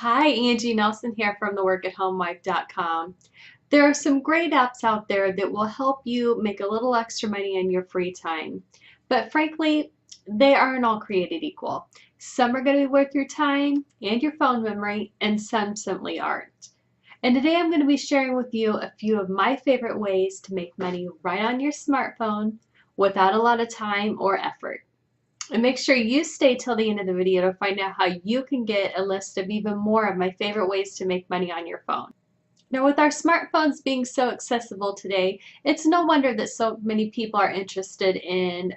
Hi, Angie Nelson here from theworkathomelife.com. There are some great apps out there that will help you make a little extra money in your free time. But frankly, they aren't all created equal. Some are going to be worth your time and your phone memory, and some simply aren't. And today I'm going to be sharing with you a few of my favorite ways to make money right on your smartphone without a lot of time or effort. And make sure you stay till the end of the video to find out how you can get a list of even more of my favorite ways to make money on your phone. Now, with our smartphones being so accessible today, it's no wonder that so many people are interested in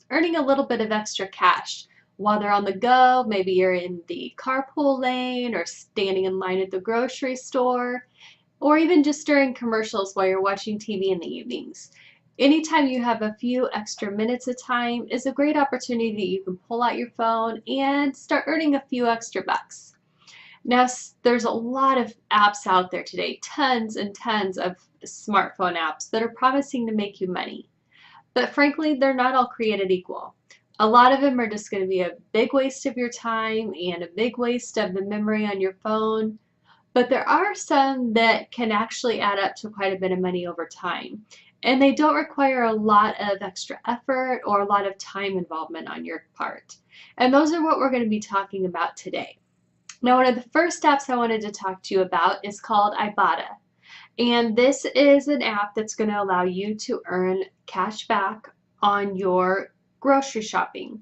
earning a little bit of extra cash while they're on the go. Maybe you're in the carpool lane or standing in line at the grocery store, or even just during commercials while you're watching TV in the evenings. Anytime you have a few extra minutes of time is a great opportunity that you can pull out your phone and start earning a few extra bucks. Now, there's a lot of apps out there today, tons and tons of smartphone apps that are promising to make you money. But frankly, they're not all created equal. A lot of them are just going to be a big waste of your time and a big waste of the memory on your phone. But there are some that can actually add up to quite a bit of money over time. And they don't require a lot of extra effort or a lot of time involvement on your part. And those are what we're going to be talking about today. Now, one of the first apps I wanted to talk to you about is called Ibotta. And this is an app that's going to allow you to earn cash back on your grocery shopping.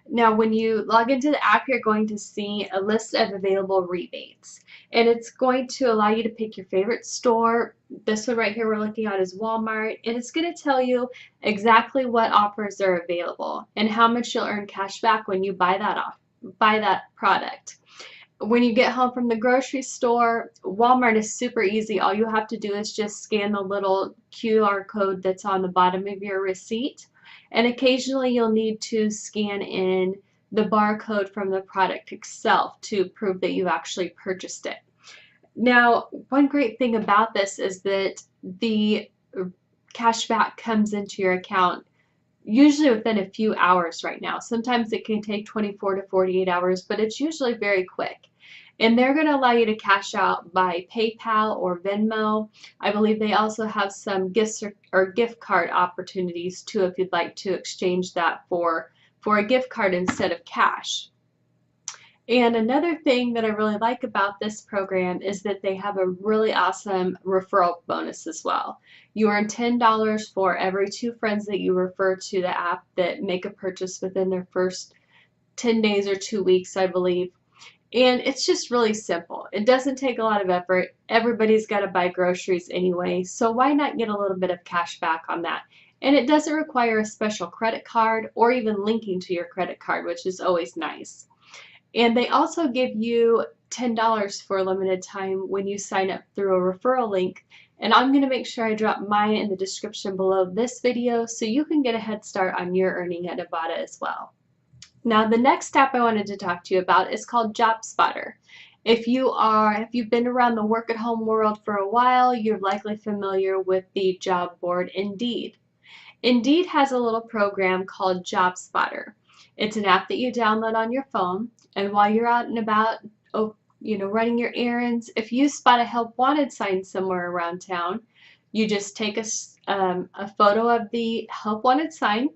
Now, when you log into the app, you're going to see a list of available rebates. And it's going to allow you to pick your favorite store. This one right here we're looking at is Walmart. And it's going to tell you exactly what offers are available and how much you'll earn cash back when you buy that product. When you get home from the grocery store, Walmart is super easy. All you have to do is just scan the little QR code that's on the bottom of your receipt. And occasionally you'll need to scan in the barcode from the product itself to prove that you actually purchased it. Now, one great thing about this is that the cash back comes into your account usually within a few hours right now. Sometimes it can take 24 to 48 hours, but it's usually very quick. And they're going to allow you to cash out by PayPal or Venmo. I believe they also have some gifts or gift card opportunities too if you'd like to exchange that for a gift card instead of cash. And another thing that I really like about this program is that they have a really awesome referral bonus as well. You earn $10 for every 2 friends that you refer to the app that make a purchase within their first 10 days or 2 weeks, I believe. And it's just really simple. It doesn't take a lot of effort. Everybody's got to buy groceries anyway, so why not get a little bit of cash back on that? And it doesn't require a special credit card or even linking to your credit card, which is always nice. And they also give you $10 for a limited time when you sign up through a referral link. And I'm going to make sure I drop mine in the description below this video so you can get a head start on your earning at Ibotta as well. Now, the next app I wanted to talk to you about is called JOBSPOTTER. If you've been around the work at home world for a while, you're likely familiar with the job board Indeed. Indeed has a little program called JobSpotter. It's an app that you download on your phone, and while you're out and about, running your errands, if you spot a help wanted sign somewhere around town, you just take a photo of the help wanted sign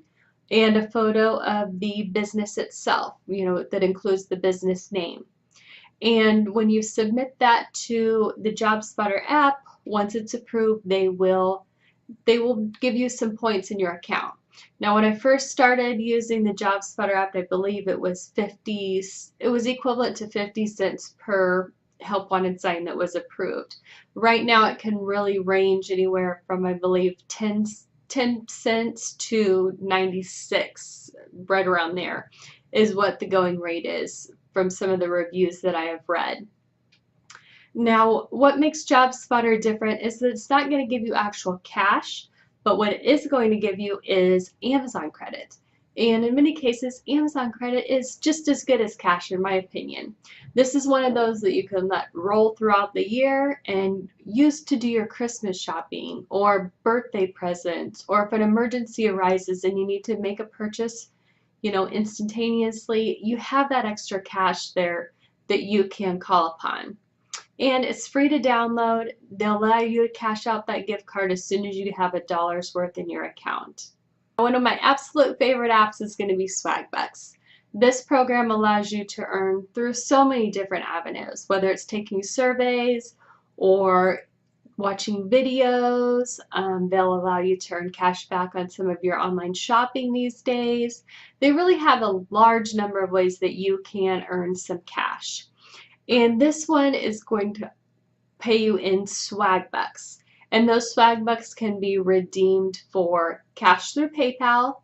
and a photo of the business itself, that includes the business name. And when you submit that to the JobSpotter app, once it's approved, they will give you some points in your account. Now, when I first started using the JobSpotter app, I believe it was equivalent to 50 cents per help wanted sign that was approved. Right now, it can really range anywhere from, I believe, 10 cents to 96, right around there is what the going rate is from some of the reviews that I have read. Now, what makes JobSpotter different is that it's not going to give you actual cash, but what it is going to give you is Amazon credit. And in many cases, Amazon credit is just as good as cash, in my opinion. This is one of those that you can let roll throughout the year and use to do your Christmas shopping or birthday presents, or if an emergency arises and you need to make a purchase, instantaneously, you have that extra cash there that you can call upon. And it's free to download. They'll allow you to cash out that gift card as soon as you have a dollar's worth in your account. One of my absolute favorite apps is going to be Swagbucks. This program allows you to earn through so many different avenues, whether it's taking surveys or watching videos. They'll allow you to earn cash back on some of your online shopping these days. They really have a large number of ways that you can earn some cash. And this one is going to pay you in Swagbucks. And those Swagbucks can be redeemed for cash through PayPal,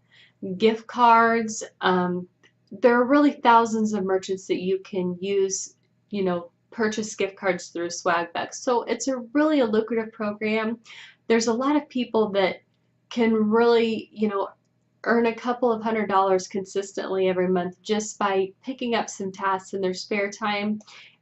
gift cards. There are really thousands of merchants that you can use, purchase gift cards through Swagbucks. So it's really a lucrative program. There's a lot of people that can really, earn a couple of $100s consistently every month just by picking up some tasks in their spare time.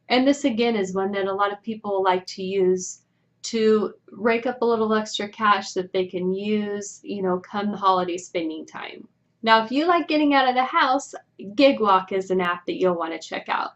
And this again is one that a lot of people like to use to rake up a little extra cash that they can use, come the holiday spending time. Now, if you like getting out of the house, GIGWALK is an app that you'll want to check out.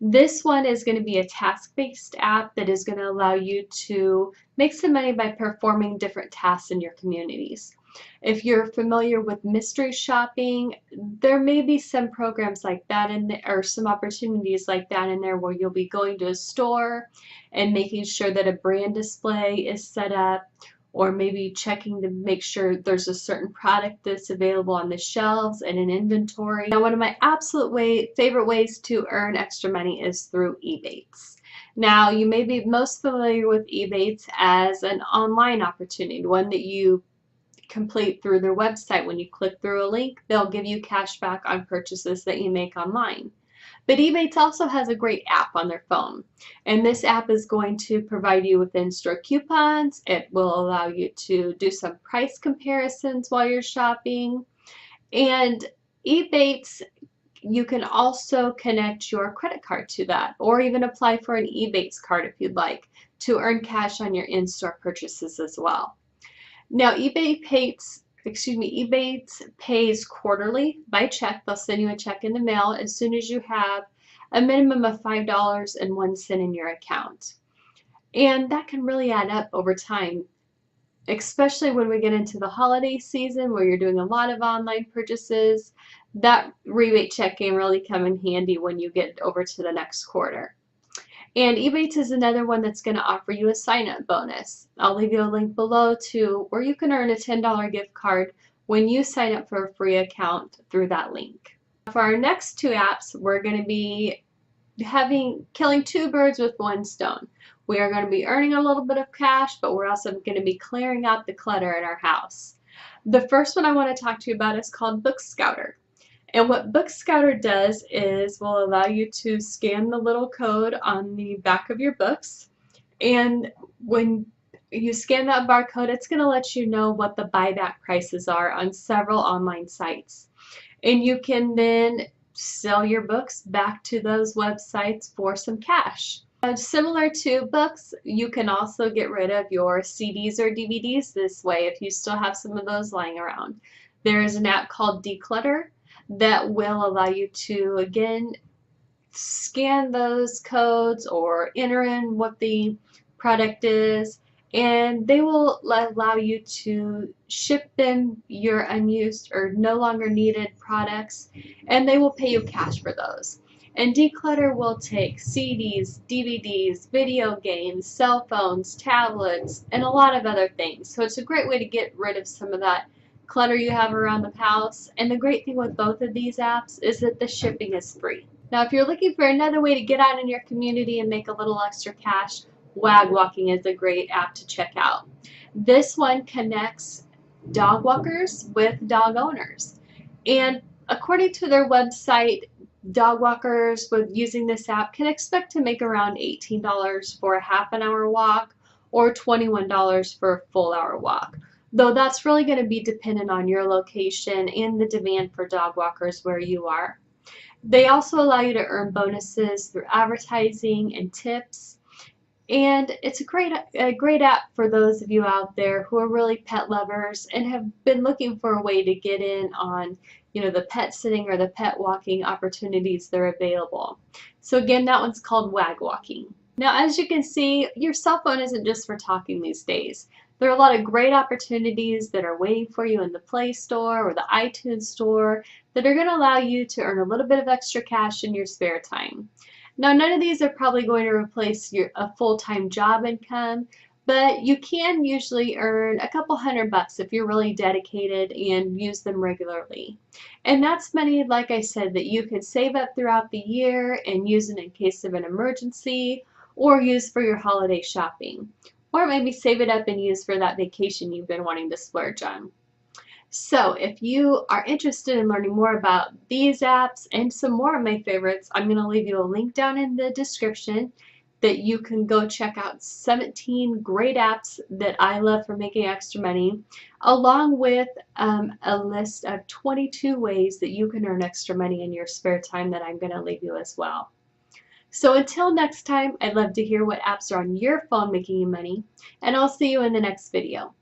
This one is going to be a task-based app that is going to allow you to make some money by performing different tasks in your communities. If you're familiar with mystery shopping, there may be some programs like that in there, or some opportunities like that in there, where you'll be going to a store and making sure that a brand display is set up, or maybe checking to make sure there's a certain product that's available on the shelves and in inventory. Now, one of my absolute favorite ways to earn extra money is through Ebates. Now, you may be most familiar with Ebates as an online opportunity, one that you complete through their website. When you click through a link, they'll give you cash back on purchases that you make online. But Ebates also has a great app on their phone, and this app is going to provide you with in-store coupons. It will allow you to do some price comparisons while you're shopping. And Ebates, you can also connect your credit card to that, or even apply for an Ebates card if you'd like, to earn cash on your in-store purchases as well. Now, Ebates pays quarterly by check. They'll send you a check in the mail as soon as you have a minimum of $5.01 in your account. And that can really add up over time, especially when we get into the holiday season where you're doing a lot of online purchases. That rebate check can really come in handy when you get over to the next quarter. And Ebates is another one that's going to offer you a sign-up bonus. I'll leave you a link below to where you can earn a $10 gift card when you sign up for a free account through that link. For our next two apps, we're going to be killing two birds with one stone. We are going to be earning a little bit of cash, but we're also going to be clearing out the clutter in our house. The first one I want to talk to you about is called BOOKSCOUTER. And what BOOKSCOUTER does is will allow you to scan the little code on the back of your books. And when you scan that barcode, it's going to let you know what the buyback prices are on several online sites. And you can then sell your books back to those websites for some cash. Similar to books, you can also get rid of your CDs or DVDs this way if you still have some of those lying around. There is an app called DECLUTTR that will allow you to, again, scan those codes or enter in what the product is, and they will allow you to ship them your unused or no longer needed products, and they will pay you cash for those. And DECLUTTR will take CDs, DVDs, video games, cell phones, tablets, and a lot of other things. So it's a great way to get rid of some of that clutter you have around the house. And the great thing with both of these apps is that the shipping is free. Now, if you're looking for another way to get out in your community and make a little extra cash, Swagbucks is a great app to check out. This one connects dog walkers with dog owners. And according to their website, dog walkers with using this app can expect to make around $18 for a half-an-hour walk or $21 for a full-hour walk. Though that's really going to be dependent on your location and the demand for dog walkers where you are. They also allow you to earn bonuses through advertising and tips. And it's a great app for those of you out there who are really pet lovers and have been looking for a way to get in on, the pet sitting or the pet walking opportunities that are available. So again, that one's called Wag Walking. Now, as you can see, your cell phone isn't just for talking these days. There are a lot of great opportunities that are waiting for you in the Play Store or the iTunes Store that are going to allow you to earn a little bit of extra cash in your spare time. Now, none of these are probably going to replace a full-time job income, but you can usually earn a couple $100 if you're really dedicated and use them regularly. And that's money, like I said, that you can save up throughout the year and use it in case of an emergency or use for your holiday shopping. Or maybe save it up and use for that vacation you've been wanting to splurge on. So if you are interested in learning more about these apps and some more of my favorites, I'm going to leave you a link down in the description that you can go check out 17 great apps that I love for making extra money, along with a list of 22 ways that you can earn extra money in your spare time that I'm going to leave you as well. So until next time, I'd love to hear what apps are on your phone making you money, and I'll see you in the next video.